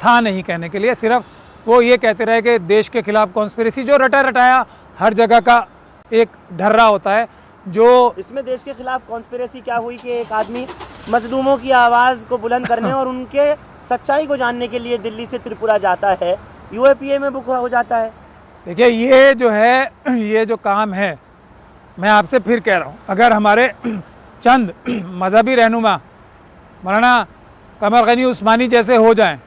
था नहीं कहने के लिए, सिर्फ वो ये कहते रहे कि देश के खिलाफ कॉन्स्पिरेसी, जो रटा रटाया हर जगह का एक ढर्रा होता है। जो इसमें देश के खिलाफ कॉन्स्पिरेसी क्या हुई कि एक आदमी मजलूमों की आवाज़ को बुलंद करने और उनके सच्चाई को जानने के लिए दिल्ली से त्रिपुरा जाता है, यूएपीए में बुक हो जाता है। देखिए ये जो है, ये जो काम है, मैं आपसे फिर कह रहा हूँ, अगर हमारे चंद मजहबी रहनुमा मौलाना कमर गनी उस्मानी जैसे हो जाएं,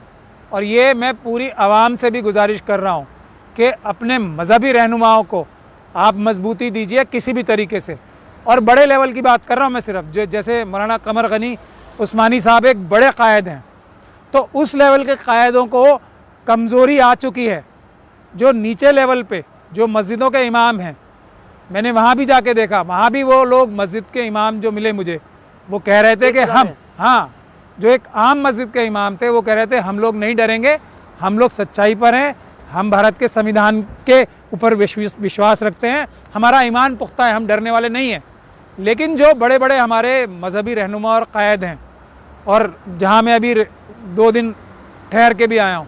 और ये मैं पूरी आवाम से भी गुजारिश कर रहा हूँ कि अपने मजहबी रहनुमाओं को आप मजबूती दीजिए किसी भी तरीके से। और बड़े लेवल की बात कर रहा हूँ मैं सिर्फ, जो जैसे मौलाना कमर गनी उस्मानी साहब एक बड़े कायद हैं, तो उस लेवल के कायदों को कमज़ोरी आ चुकी है। जो नीचे लेवल पे जो मस्जिदों के इमाम हैं, मैंने वहाँ भी जाके देखा, वहाँ भी वो लोग मस्जिद के इमाम जो मिले मुझे, वो कह रहे थे कि हम, हाँ, जो एक आम मस्जिद के इमाम थे, वो कह रहे थे हम लोग नहीं डरेंगे, हम लोग सच्चाई पर हैं, हम भारत के संविधान के ऊपर विश्वास रखते हैं, हमारा ईमान पुख्ता है, हम डरने वाले नहीं हैं। लेकिन जो बड़े बड़े हमारे मजहबी रहनुमा और कायद हैं, और जहाँ मैं अभी 2 दिन ठहर के भी आया हूँ,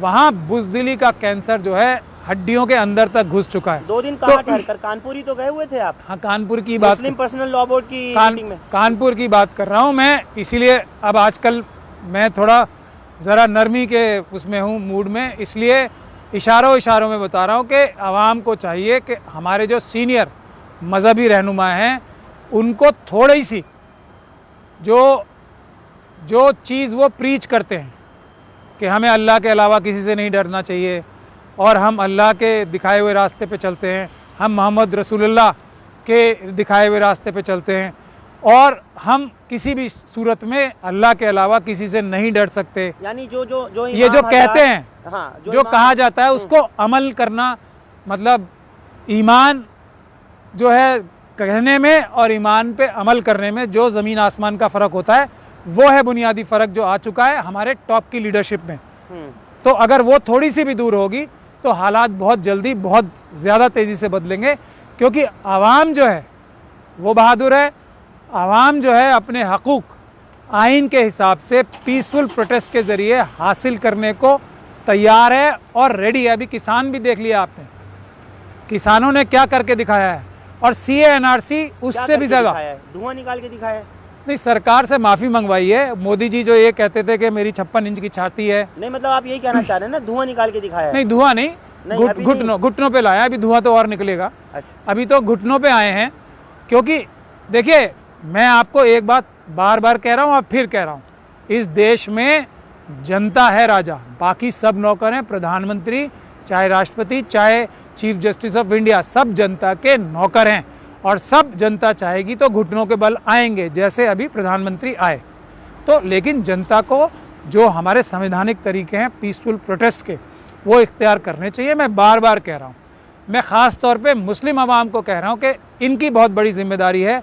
वहाँ बुज़दिली का कैंसर जो है हड्डियों के अंदर तक घुस चुका है। 2 दिन कहाँ ठहर कर? कानपुर ही तो गए हुए थे आप। हाँ, कानपुर की बात, मुस्लिम पर्सनल लॉ बोर्ड की मीटिंग में कानपुर की बात कर रहा हूँ मैं। इसीलिए अब आजकल मैं थोड़ा ज़रा नरमी के उसमें हूँ, मूड में, इसलिए इशारों में बता रहा हूँ कि आवाम को चाहिए कि हमारे जो सीनियर मजहबी रहनुमा हैं, उनको थोड़ी सी जो चीज़ वो प्रीच करते हैं कि हमें अल्लाह के अलावा किसी से नहीं डरना चाहिए, और हम अल्लाह के दिखाए हुए रास्ते पे चलते हैं, हम मोहम्मद रसूलुल्लाह के दिखाए हुए रास्ते पे चलते हैं, और हम किसी भी सूरत में अल्लाह के अलावा किसी से नहीं डर सकते। यानी जो ये जो कहते हैं, हाँ, जो कहा जाता है, उसको अमल करना, मतलब ईमान जो है कहने में और ईमान पे अमल करने में जो ज़मीन आसमान का फ़र्क होता है, वो है बुनियादी फ़र्क जो आ चुका है हमारे टॉप की लीडरशिप में। तो अगर वो थोड़ी सी भी दूर होगी तो हालात बहुत जल्दी, बहुत ज़्यादा तेज़ी से बदलेंगे, क्योंकि आवाम जो है वो बहादुर है। आवाम जो है अपने हकूक़ आइन के हिसाब से पीसफुल प्रोटेस्ट के ज़रिए हासिल करने को तैयार है और रेडी है। अभी किसान भी देख लिया आपने, किसानों ने क्या करके दिखाया है, और CA-NRC उससे भी ज़्यादा धुआं निकाल के दिखाया है। नहीं, सरकार से माफ़ी मंगवाई है। मोदी जी जो ये कहते थे कि मेरी 56 इंच की छाती है, नहीं, मतलब आप यही कहना चाह रहे हैं ना, धुआं निकाल के दिखाया है? नहीं, धुआं नहीं, घुटनों पे लाया। अभी धुआं तो और निकलेगा। अच्छा। अभी तो घुटनों पे आए हैं, क्योंकि देखिए मैं आपको एक बात बार बार कह रहा हूँ और फिर कह रहा हूँ, इस देश में जनता है राजा, बाकी सब नौकर हैं। प्रधानमंत्री चाहे राष्ट्रपति चाहे चीफ जस्टिस ऑफ इंडिया, सब जनता के नौकर हैं, और सब जनता चाहेगी तो घुटनों के बल आएंगे, जैसे अभी प्रधानमंत्री आए। तो लेकिन जनता को जो हमारे संवैधानिक तरीके हैं पीसफुल प्रोटेस्ट के, वो इख्तियार करने चाहिए। मैं बार बार कह रहा हूँ, मैं ख़ास तौर पे मुस्लिम आवाम को कह रहा हूँ कि इनकी बहुत बड़ी जिम्मेदारी है